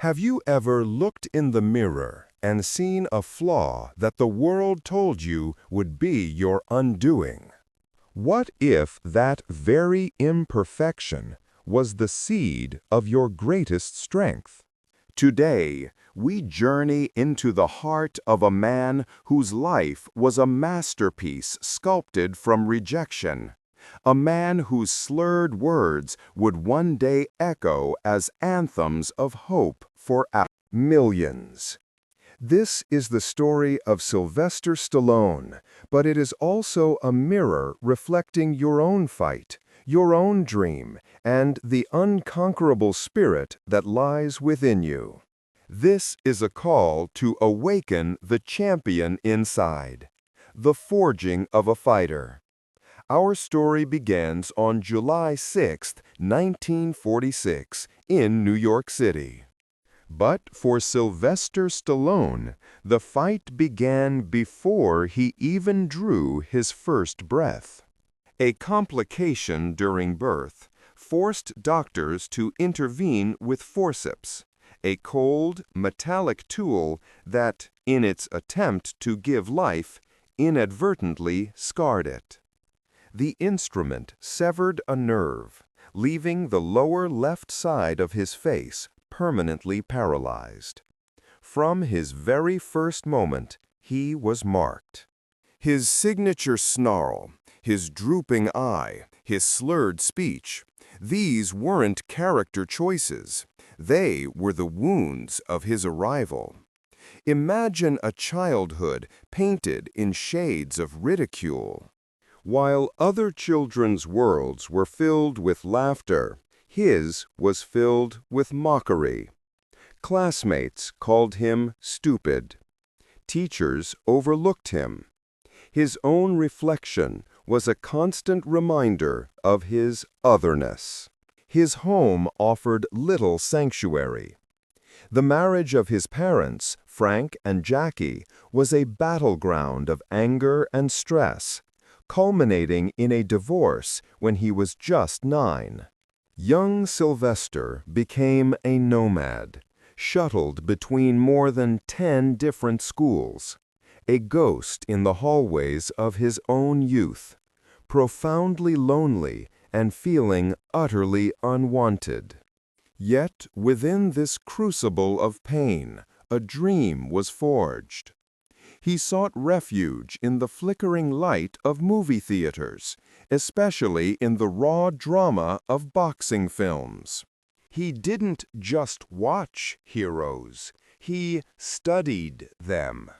Have you ever looked in the mirror and seen a flaw that the world told you would be your undoing? What if that very imperfection was the seed of your greatest strength? Today, we journey into the heart of a man whose life was a masterpiece sculpted from rejection. A man whose slurred words would one day echo as anthems of hope for millions. This is the story of Sylvester Stallone, but it is also a mirror reflecting your own fight, your own dream, and the unconquerable spirit that lies within you. This is a call to awaken the champion inside, the forging of a fighter. Our story begins on July 6, 1946, in New York City. But for Sylvester Stallone, the fight began before he even drew his first breath. A complication during birth forced doctors to intervene with forceps, a cold, metallic tool that, in its attempt to give life, inadvertently scarred it. The instrument severed a nerve, leaving the lower left side of his face permanently paralyzed. From his very first moment, he was marked. His signature snarl, his drooping eye, his slurred speech, these weren't character choices. They were the wounds of his arrival. Imagine a childhood painted in shades of ridicule. While other children's worlds were filled with laughter, his was filled with mockery. Classmates called him stupid. Teachers overlooked him. His own reflection was a constant reminder of his otherness. His home offered little sanctuary. The marriage of his parents, Frank and Jackie, was a battleground of anger and stress, culminating in a divorce when he was just 9. Young Sylvester became a nomad, shuttled between more than 10 different schools, a ghost in the hallways of his own youth, profoundly lonely and feeling utterly unwanted. Yet within this crucible of pain, a dream was forged. He sought refuge in the flickering light of movie theaters, especially in the raw drama of boxing films. He didn't just watch heroes, he studied them.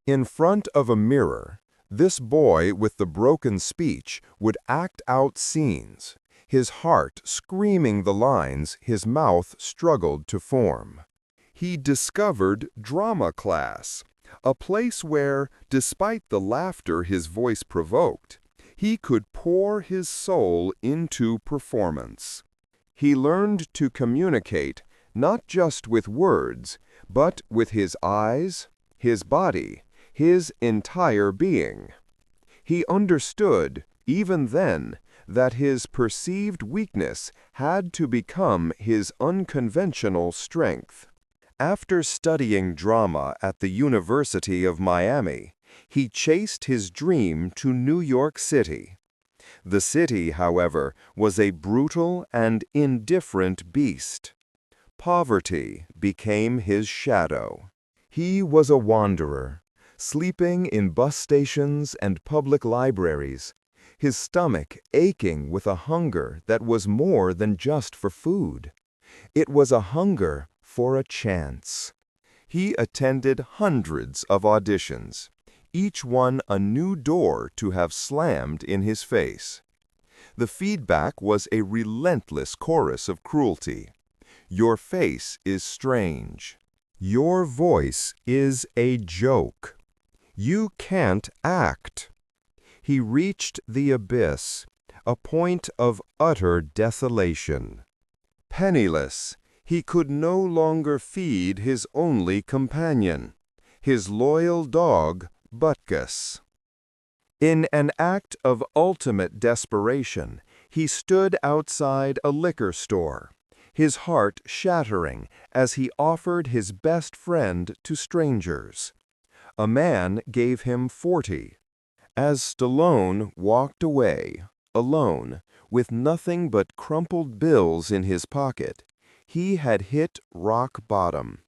In front of a mirror, this boy with the broken speech would act out scenes, his heart screaming the lines his mouth struggled to form. He discovered drama class, a place where, despite the laughter his voice provoked, he could pour his soul into performance. He learned to communicate not just with words, but with his eyes, his body, his entire being. He understood, even then, that his perceived weakness had to become his unconventional strength. After studying drama at the University of Miami, he chased his dream to New York City. The city, however, was a brutal and indifferent beast. Poverty became his shadow. He was a wanderer, sleeping in bus stations and public libraries, his stomach aching with a hunger that was more than just for food. It was a hunger for a chance. He attended hundreds of auditions, each one a new door to have slammed in his face. The feedback was a relentless chorus of cruelty. Your face is strange. Your voice is a joke. You can't act. He reached the abyss, a point of utter desolation. Penniless, he could no longer feed his only companion, his loyal dog, Butkus. In an act of ultimate desperation, he stood outside a liquor store, his heart shattering as he offered his best friend to strangers. A man gave him 40. As Stallone walked away, alone, with nothing but crumpled bills in his pocket, he had hit rock bottom.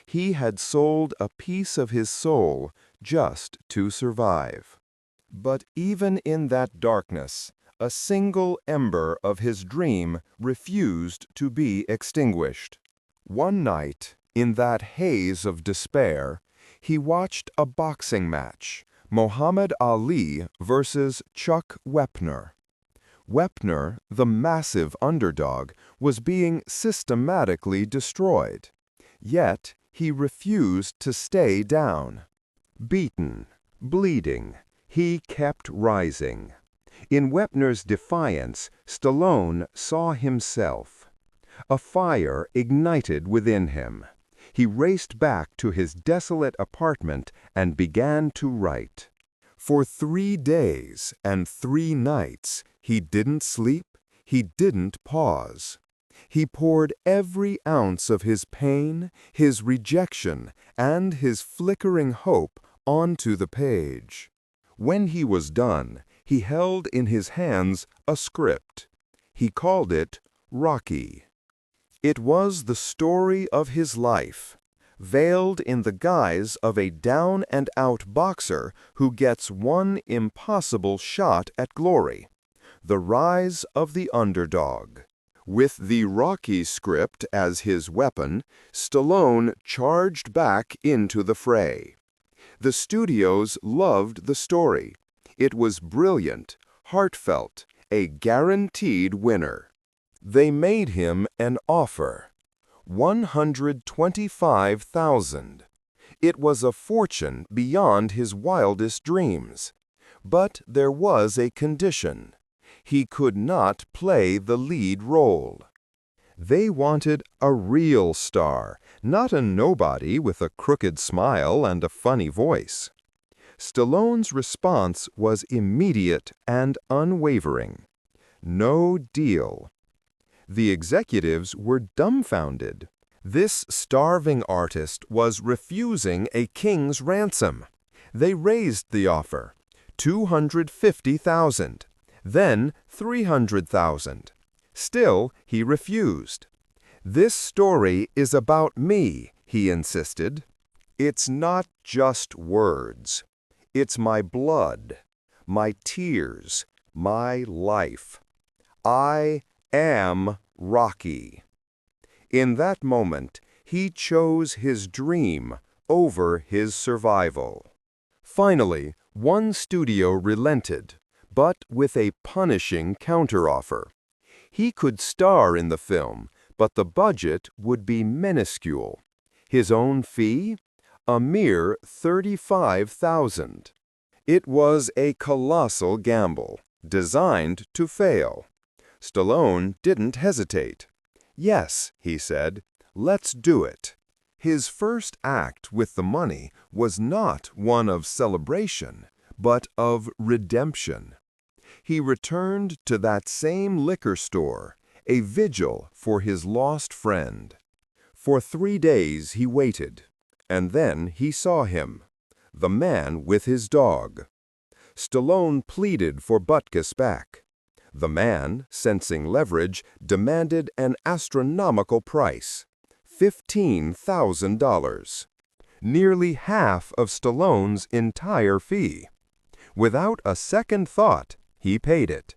He had sold a piece of his soul just to survive. But even in that darkness, a single ember of his dream refused to be extinguished. One night, in that haze of despair, he watched a boxing match, Muhammad Ali versus Chuck Wepner. Wepner, the massive underdog, was being systematically destroyed. Yet, he refused to stay down. Beaten, bleeding, he kept rising. In Wepner's defiance, Stallone saw himself. A fire ignited within him. He raced back to his desolate apartment and began to write. For 3 days and 3 nights, he didn't sleep, he didn't pause. He poured every ounce of his pain, his rejection, and his flickering hope onto the page. When he was done, he held in his hands a script. He called it Rocky. It was the story of his life, veiled in the guise of a down-and-out boxer who gets one impossible shot at glory, the rise of the underdog. With the Rocky script as his weapon, Stallone charged back into the fray. The studios loved the story. It was brilliant, heartfelt, a guaranteed winner. They made him an offer. $125,000. It was a fortune beyond his wildest dreams. But there was a condition. He could not play the lead role. They wanted a real star, not a nobody with a crooked smile and a funny voice. Stallone's response was immediate and unwavering. No deal. The executives were dumbfounded. This starving artist was refusing a king's ransom. They raised the offer, $250,000, then $300,000. Still, he refused. "This story is about me," he insisted. "It's not just words. It's my blood, my tears, my life. I am Rocky." In that moment, he chose his dream over his survival. Finally, one studio relented, but with a punishing counteroffer. He could star in the film, but the budget would be minuscule. His own fee? A mere $35,000. It was a colossal gamble, designed to fail. Stallone didn't hesitate. "Yes," he said, "let's do it." His first act with the money was not one of celebration, but of redemption. He returned to that same liquor store, a vigil for his lost friend. For 3 days he waited, and then he saw him, the man with his dog. Stallone pleaded for Butkus back. The man, sensing leverage, demanded an astronomical price, $15,000. Nearly half of Stallone's entire fee. Without a second thought, he paid it.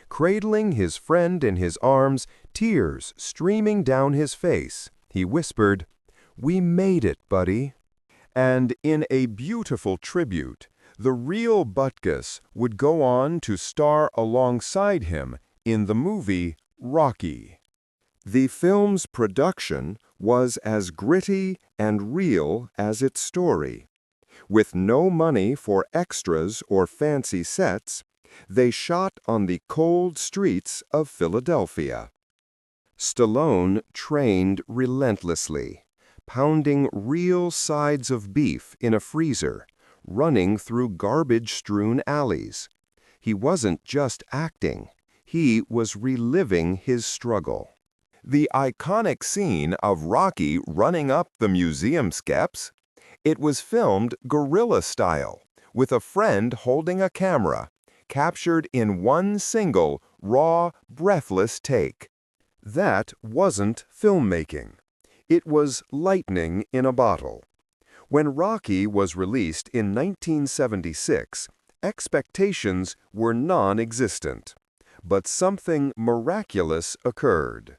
Cradling his friend in his arms, tears streaming down his face, he whispered, "We made it, buddy." And in a beautiful tribute, the real Butkus would go on to star alongside him in the movie Rocky. The film's production was as gritty and real as its story. With no money for extras or fancy sets, they shot on the cold streets of Philadelphia. Stallone trained relentlessly, pounding real sides of beef in a freezer, running through garbage-strewn alleys. He wasn't just acting, he was reliving his struggle. The iconic scene of Rocky running up the museum steps, it was filmed guerrilla style, with a friend holding a camera, captured in one single, raw, breathless take. That wasn't filmmaking. It was lightning in a bottle. When Rocky was released in 1976, expectations were non-existent. But something miraculous occurred.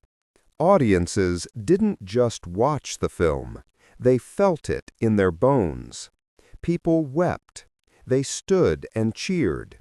Audiences didn't just watch the film. They felt it in their bones. People wept. They stood and cheered.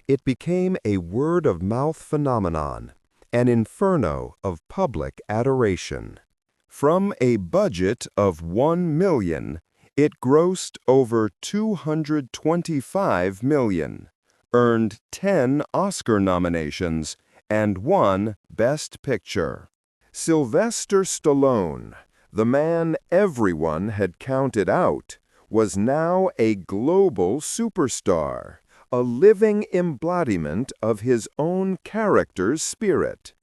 It became a word-of-mouth phenomenon, an inferno of public adoration. From a budget of $1 million, it grossed over $225 million, earned 10 Oscar nominations, and won Best Picture. Sylvester Stallone, the man everyone had counted out, was now a global superstar, a living embodiment of his own character's spirit.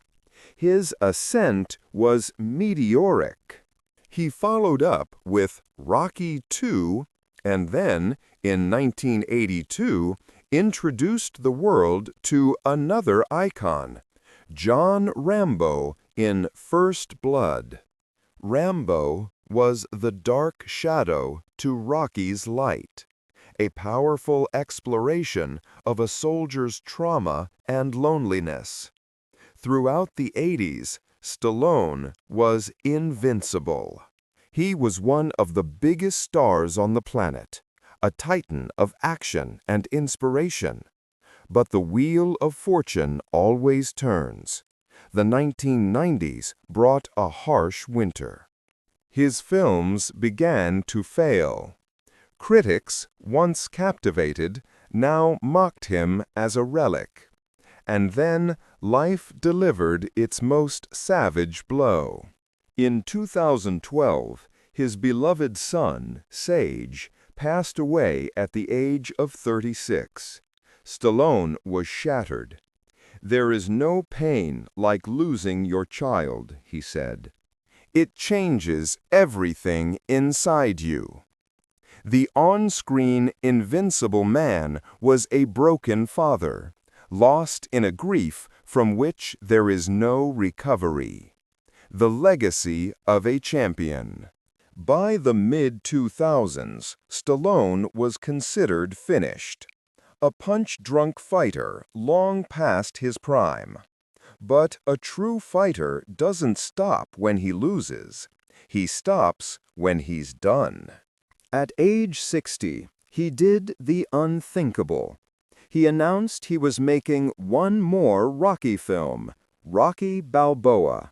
His ascent was meteoric. He followed up with Rocky II, and then, in 1982, introduced the world to another icon, John Rambo in First Blood. Rambo was the dark shadow to Rocky's light, a powerful exploration of a soldier's trauma and loneliness. Throughout the 80s, Stallone was invincible. He was one of the biggest stars on the planet, a titan of action and inspiration. But the wheel of fortune always turns. The 1990s brought a harsh winter. His films began to fail. Critics, once captivated, now mocked him as a relic. And then life delivered its most savage blow. In 2012, his beloved son, Sage, passed away at the age of 36. Stallone was shattered. "There is no pain like losing your child," he said. "It changes everything inside you." The on-screen invincible man was a broken father, lost in a grief from which there is no recovery. The legacy of a champion. By the mid-2000s, Stallone was considered finished. A punch-drunk fighter long past his prime. But a true fighter doesn't stop when he loses. He stops when he's done. At age 60, he did the unthinkable. He announced he was making one more Rocky film, Rocky Balboa.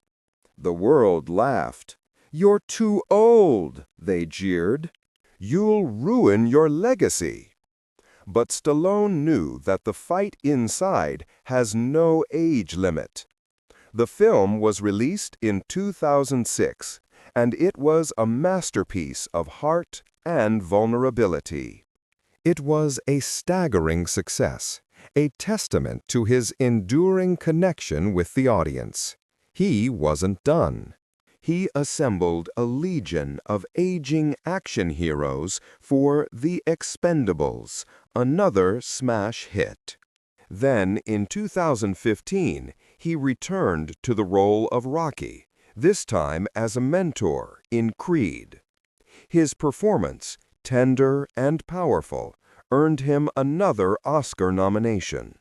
The world laughed. "You're too old," they jeered. "You'll ruin your legacy." But Stallone knew that the fight inside has no age limit. The film was released in 2006, and it was a masterpiece of heart and vulnerability. It was a staggering success, a testament to his enduring connection with the audience. He wasn't done. He assembled a legion of aging action heroes for The Expendables, another smash hit. Then, in 2015, he returned to the role of Rocky, this time as a mentor in Creed. His performance, tender and powerful, earned him another Oscar nomination.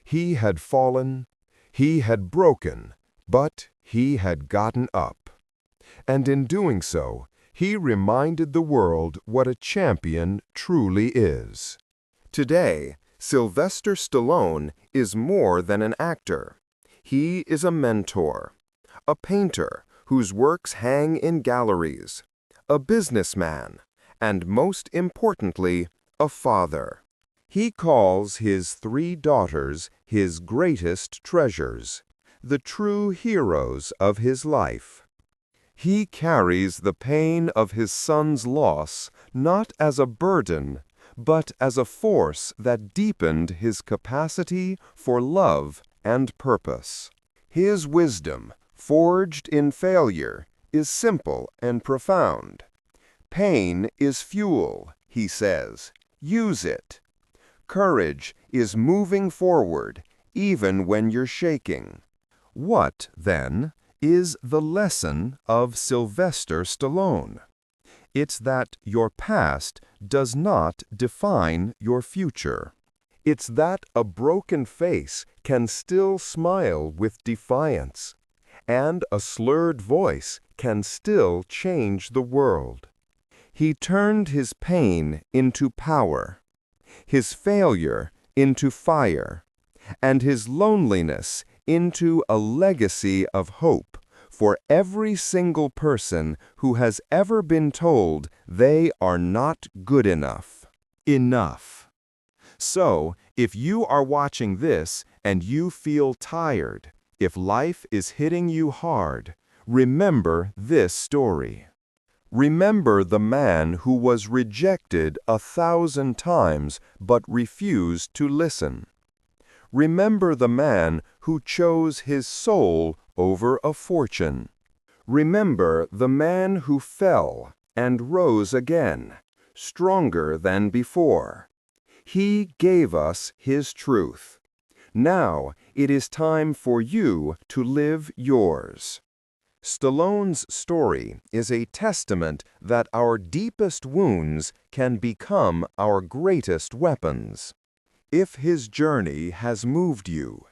He had fallen, he had broken, but he had gotten up. And in doing so, he reminded the world what a champion truly is. Today, Sylvester Stallone is more than an actor. He is a mentor, a painter whose works hang in galleries, a businessman, and most importantly, a father. He calls his 3 daughters his greatest treasures, the true heroes of his life. He carries the pain of his son's loss not as a burden, but as a force that deepened his capacity for love and purpose. His wisdom, forged in failure, is simple and profound. Pain is fuel, he says. Use it. Courage is moving forward, even when you're shaking. What, then, is the lesson of Sylvester Stallone? It's that your past does not define your future. It's that a broken face can still smile with defiance, and a slurred voice can still change the world. He turned his pain into power, his failure into fire, and his loneliness into a legacy of hope for every single person who has ever been told they are not good enough. Enough. So, if you are watching this and you feel tired, if life is hitting you hard, remember this story. Remember the man who was rejected 1,000 times but refused to listen. Remember the man who chose his soul over a fortune. Remember the man who fell and rose again, stronger than before. He gave us his truth. Now it is time for you to live yours. Stallone's story is a testament that our deepest wounds can become our greatest weapons. If his journey has moved you,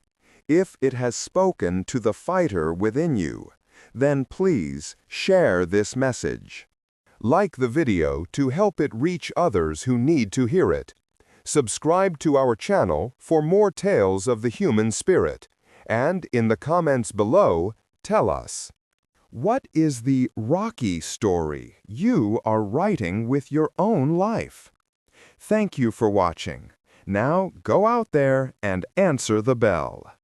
if it has spoken to the fighter within you, then please share this message. Like the video to help it reach others who need to hear it. Subscribe to our channel for more tales of the human spirit, and in the comments below, tell us, what is the Rocky story you are writing with your own life? Thank you for watching. Now go out there and answer the bell.